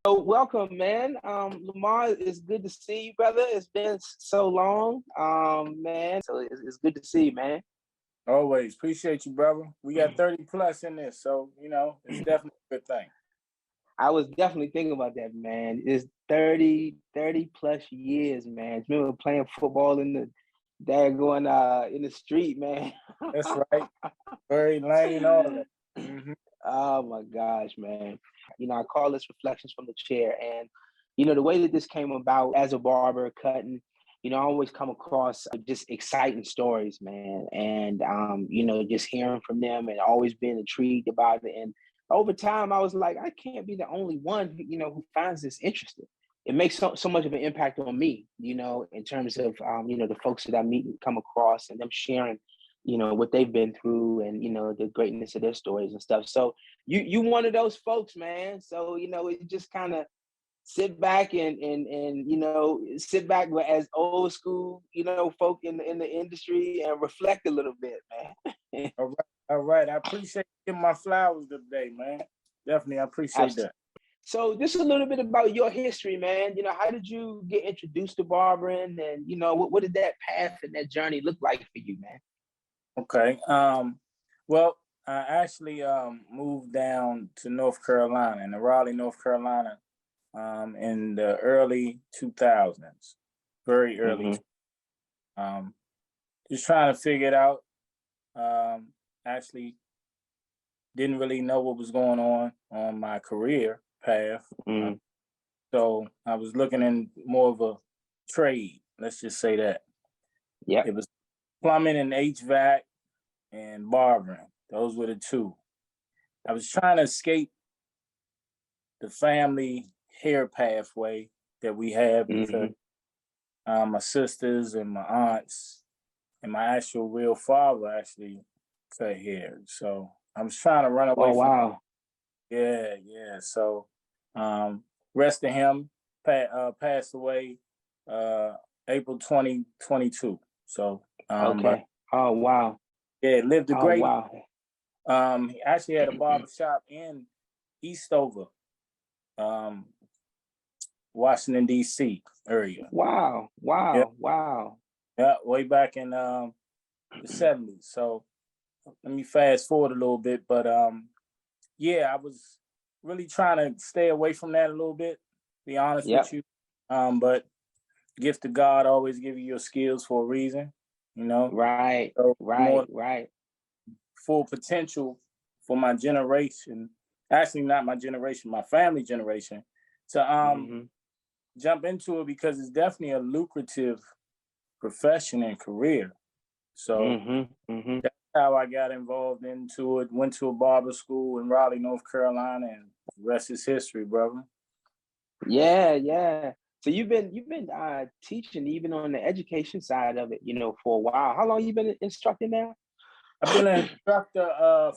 So welcome, man. Lamar, it's good to see you, brother. It's been so long, man. So it's good to see you, man. Always appreciate you, brother. We got 30 plus in this, so it's definitely a good thing. I was definitely thinking about that, man. It's 30 plus years, man. Remember playing football in the going in the street, man. That's right. Very lane, all that. Mm-hmm. Oh my gosh, man. I call this reflections from the chair. And, the way that this came about as a barber cutting, I always come across just exciting stories, man. And, just hearing from them and always being intrigued about it. And over time, I was like, I can't be the only one, who finds this interesting. It makes so much of an impact on me, in terms of, the folks that I meet and come across and them sharing what they've been through and the greatness of their stories and stuff. So you one of those folks, man. So it just kind of sit back and sit back as old school folk in the industry and reflect a little bit, man. All right. I appreciate you giving my flowers today, man. Definitely, I appreciate that. So just a little bit about your history, man. How did you get introduced to barbering, and what did that path and that journey look like for you, man? Okay. Well, I actually moved down to North Carolina, in Raleigh, North Carolina, in the early 2000s, very early. Mm-hmm. Just trying to figure it out. Actually, didn't really know what was going on my career path. Mm-hmm. So I was looking in more of a trade. Let's just say that. Yeah. It was plumbing and HVAC and barbering. Those were the two. I was trying to escape the family hair pathway that we have because my sisters and my aunts and my actual real father actually cut hair. So I was trying to run away Oh, from wow. Yeah. So rest of him passed away April 2022. So Okay. Oh, wow. yeah, lived a Oh, great. wow. He actually had a barbershop in Eastover, Washington D.C. area. Wow. Yeah, Wow. Wow. yeah, way back in the 70s. So let me fast forward a little bit, but yeah, I was really trying to stay away from that a little bit, be honest Yep. with you. But gift of God always give you your skills for a reason, Right. So more Right. full potential for my generation, actually not my generation, my family generation, to jump into it because it's definitely a lucrative profession and career. So that's how I got involved into it. Went to a barber school in Raleigh, North Carolina, and the rest is history, brother. Yeah. So you've been teaching even on the education side of it, for a while. How long you been instructing now? I've been an instructor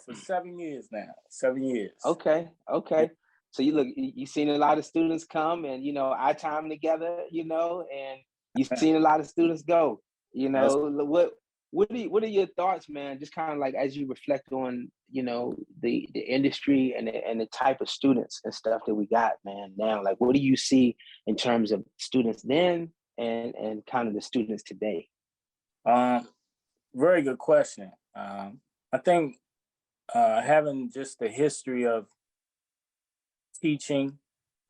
for 7 years now. 7 years. Okay. Yeah. So you've seen a lot of students come and our time together, and you've seen a lot of students go. That's What are your thoughts, man? Just kind of like as you reflect on, the industry and the type of students and stuff that we got, man, now. Like what do you see in terms of students then and kind of the students today? very good question. I think having just the history of teaching,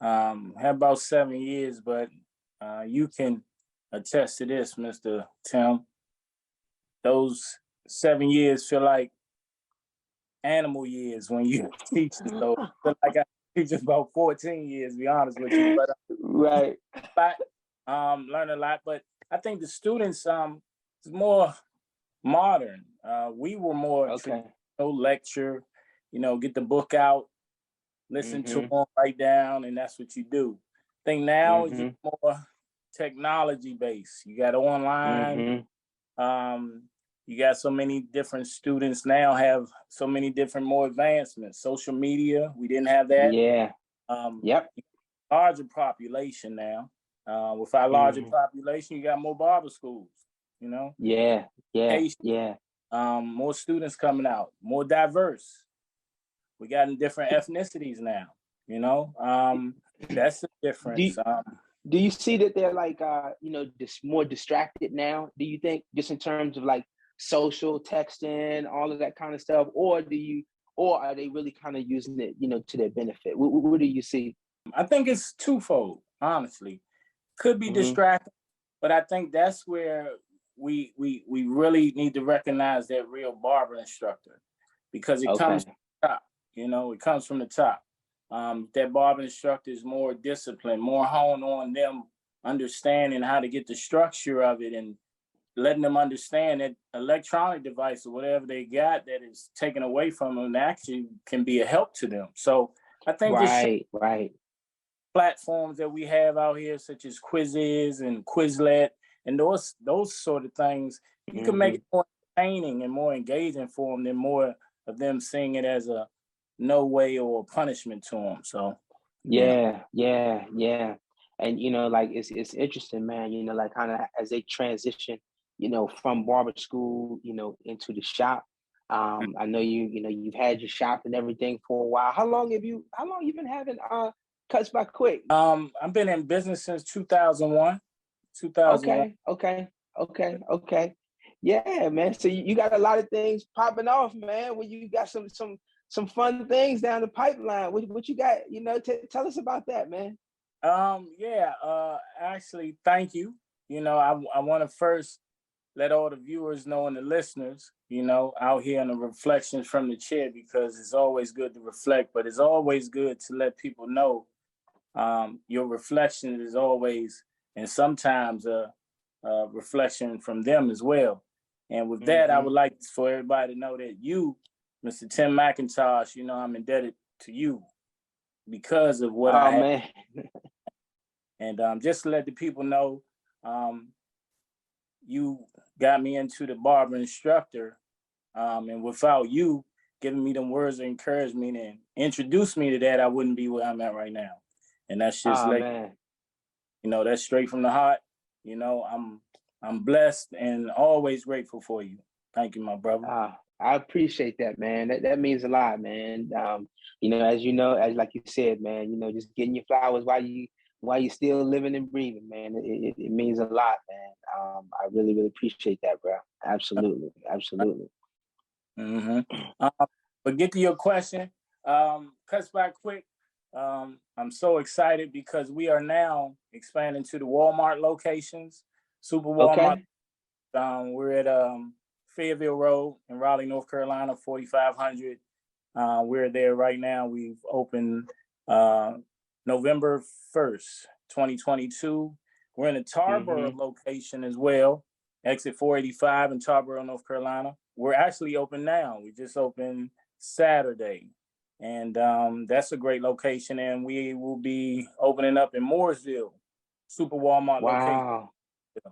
have about 7 years, but you can attest to this, Mr. Tim. Those 7 years feel like animal years when you teach. So I feel like I teach about 14 years, to be honest with you. But Right. learn a lot. But I think the students is more modern. We were more Okay. lecture, get the book out, listen to them, write down, and that's what you do. I think now is just more technology based. You got online. You got so many different students now have so many different more advancements. Social media, we didn't have that. Yeah. Yep. Larger population now. With our larger population, you got more barber schools. Yeah. More students coming out, more diverse. We got in different ethnicities now. That's the Do difference. you, do you see that they're like just more distracted now? Do you think, just in terms of like social texting, all of that kind of stuff, or are they really kind of using it, to their benefit? What do you see? I think it's twofold, honestly. Could be Hmm. distracting, but I think that's where we really need to recognize that real barber instructor, because it comes Okay. from the top. It comes from the top. That barber instructor is more disciplined, more honed on them understanding how to get the structure of it, and letting them understand that electronic device or whatever they got that is taken away from them actually can be a help to them. So I think the Right. Right. platforms that we have out here, such as Quizzes and Quizlet and those sort of things, you can make Hmm. it more entertaining and more engaging for them than more of them seeing it as a no way or a punishment to them. So yeah. Yeah. Yeah. Yeah. And like it's interesting, man. Like kind of as they transition, from barber school, into the shop. I know you've had your shop and everything for a while. How long you been having cuts by quick? I've been in business since 2001. 2001. Okay, okay, okay, okay. Yeah, man. So you got a lot of things popping off, man. When you got some fun things down the pipeline. What you got? Tell us about that, man. Yeah, actually, thank you. I want to first let all the viewers know and the listeners, out here in the reflections from the chair, because it's always good to reflect, but it's always good to let people know your reflection is always and sometimes a reflection from them as well. And with that, I Hmm. would like for everybody to know that you, Mr. Tim McIntosh, I'm indebted to you because of what I Oh have. man. And just to let the people know, um, you got me into the barber instructor. And without you giving me them words of encouragement and introduce me to that, I wouldn't be where I'm at right now. And that's just Oh like, man. that's straight from the heart. I'm blessed and always grateful for you. Thank you, my brother. I appreciate that, man. That means a lot, man. As like you said, man, just getting your flowers while you're still living and breathing, man. It means a lot, man. I really, really appreciate that, bro. Absolutely. Absolutely. Mm-hmm. But get to your question. Cuts back quick. I'm so excited because we are now expanding to the Walmart locations, Super Walmart. Okay. We're at Fayetteville Road in Raleigh, North Carolina, 4500. We're there right now. We've opened November 1st, 2022. We're in a Tarboro Hmm. location as well, exit 485 in Tarboro, North Carolina. We're actually open now. We just opened Saturday. And that's a great location. And we will be opening up in Mooresville, Super Walmart location. Wow.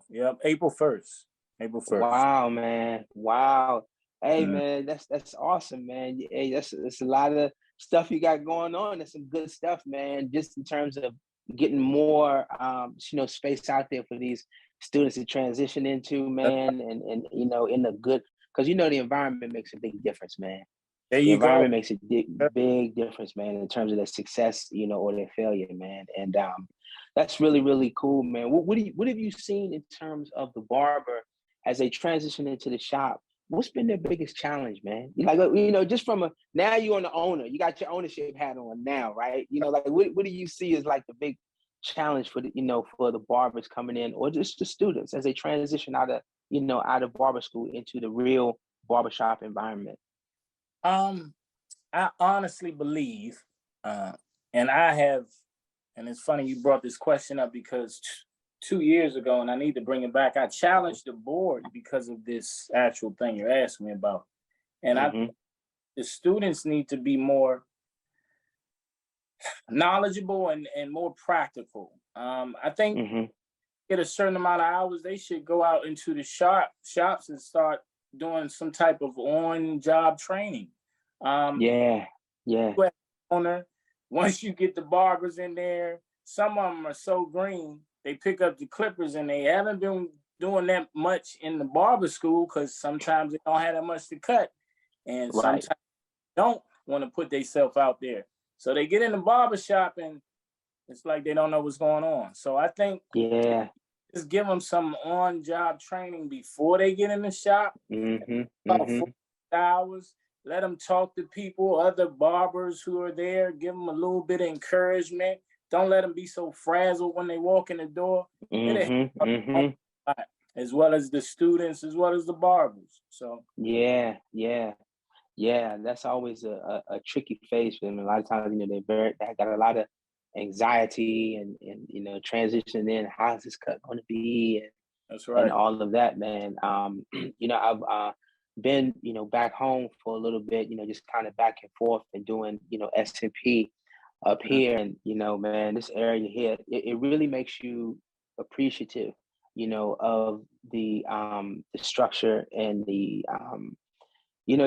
Yep, April 1st. April 1st. Wow, man. Wow. Hey, Mm. man, that's awesome, man. Hey, that's a lot of stuff you got going on. That's some good stuff, man. Just in terms of getting more, space out there for these students to transition into, man, and in the good, because the environment makes a big difference, man. There The you go. environment makes a big difference, man, in terms of their success, or their failure, man. And that's really, really cool, man. What have you seen in terms of the barber as they transition into the shop? What's been their biggest challenge, man? Just from now you're on the owner, you got your ownership hat on now, right? Like what do you see as like the big challenge for for the barbers coming in, or just the students as they transition out of barber school into the real barbershop environment? Um, I honestly believe, uh, and I have, and it's funny you brought this question up because 2 years ago, and I need to bring it back, I challenged the board because of this actual thing you're asking me about. And Hmm. the students need to be more knowledgeable and more practical. I think Hmm. at a certain amount of hours, they should go out into the shops and start doing some type of on-job training. Um, Yeah, yeah, owner, once you get the barbers in there, some of them are so green, they pick up the clippers and they haven't been doing that much in the barber school because sometimes they don't have that much to cut. And right. sometimes they don't want to put themselves out there. So they get in the barber shop and It's like they don't know what's going on. So I think Yeah. just give them some on-job training before they get in the shop. About 4 hours. Let them talk to people, other barbers who are there. Give them a little bit of encouragement. Don't let them be so frazzled when they walk in the door. As well as the students, as well as the barbers. So yeah. That's always a tricky phase for them. A lot of times, they got a lot of anxiety and transitioning in. How's this cut going to be? that's And right. all of that, man. I've been, back home for a little bit, just kind of back and forth and doing, S&P up here. And, man, this area here, it really makes you appreciative, of the structure and the,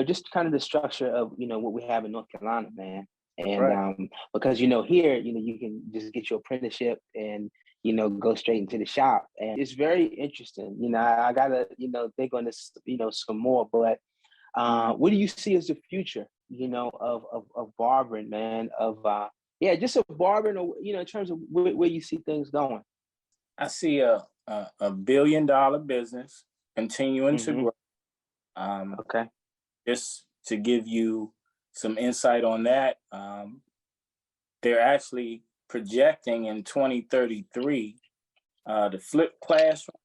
just kind of the structure of, what we have in North Carolina, man. And Right. because, here, you can just get your apprenticeship and, go straight into the shop. And it's very interesting. I gotta, think on this, some more. But what do you see as the future, of barbering, man? Just of barbering, or in terms of where you see things going. I see a $1 billion business continuing to grow. Okay. Just to give you some insight on that, they're actually projecting in 2033 the flipped classroom,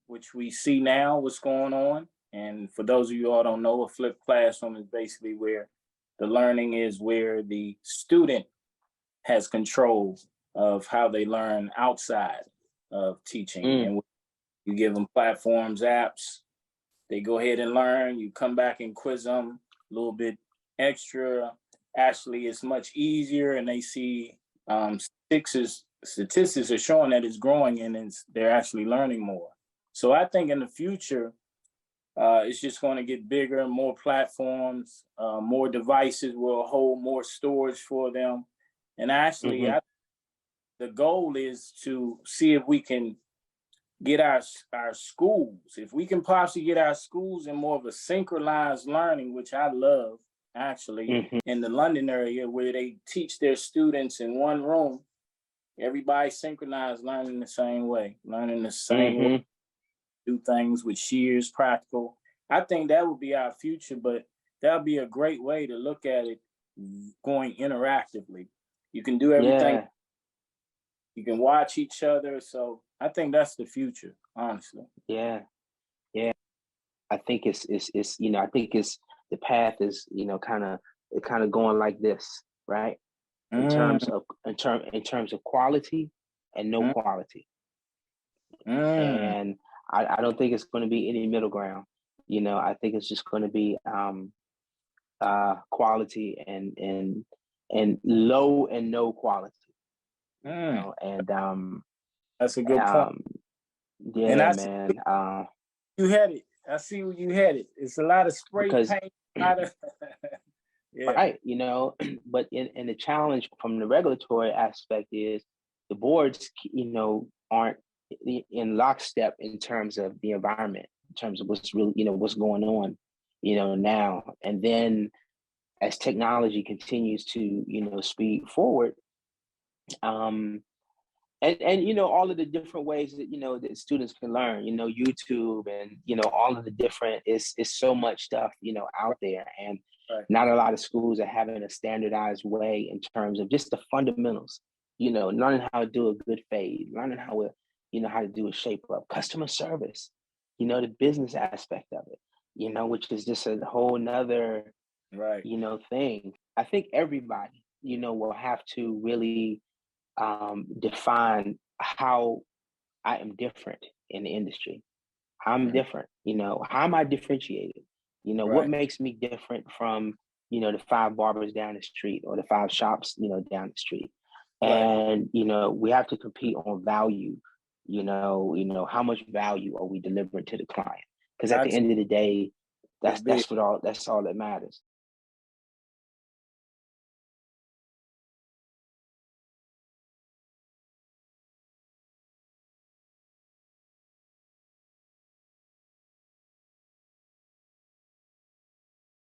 which we see now what's going on. And for those of you all don't know, a flipped classroom is basically where the learning is where the student has control of how they learn outside of teaching. And you give them platforms, apps, they go ahead and learn. You come back and quiz them a little bit extra. Actually, it's much easier, and they see statistics are showing that it's growing, and they're actually learning more. So I think in the future, it's just going to get bigger, more platforms, more devices will hold more storage for them. And actually, the goal is to see if we can get our schools, if we can possibly get our schools in more of a synchronized learning, which I love actually, in the London area, where they teach their students in one room, everybody synchronized, learning the same way, way, do things with shears, practical. I think that would be our future, but that would be a great way to look at it, going interactively. You can do everything. Yeah. You can watch each other. So I think that's the future, honestly. Yeah. I think it's I think it's the path is, kind of going like this, right? In terms of quality and no quality. And I don't think it's going to be any middle ground. I think it's just going to be quality and low and no quality. And that's a good point. Yeah, and I man. You had it. I see where you had it. It's a lot of spray paint. Yeah. Right. But in the challenge from the regulatory aspect is the boards, aren't in lockstep in terms of the environment, in terms of what's really, what's going on, now. And then as technology continues to, speed forward, and all of the different ways that that students can learn, YouTube and all of the different, is so much stuff out there, and not a lot of schools are having a standardized way in terms of just the fundamentals, learning how to do a good fade, learning how to do a shape up, customer service, the business aspect of it, which is just a whole nother thing. I think everybody will have to really define how I am different in the industry. I'm different, how am I differentiated? What makes me different from, the 5 barbers down the street or the 5 shops, down the street. And, we have to compete on value, how much value are we delivering to the client? Because at the end of the day, that's all that matters.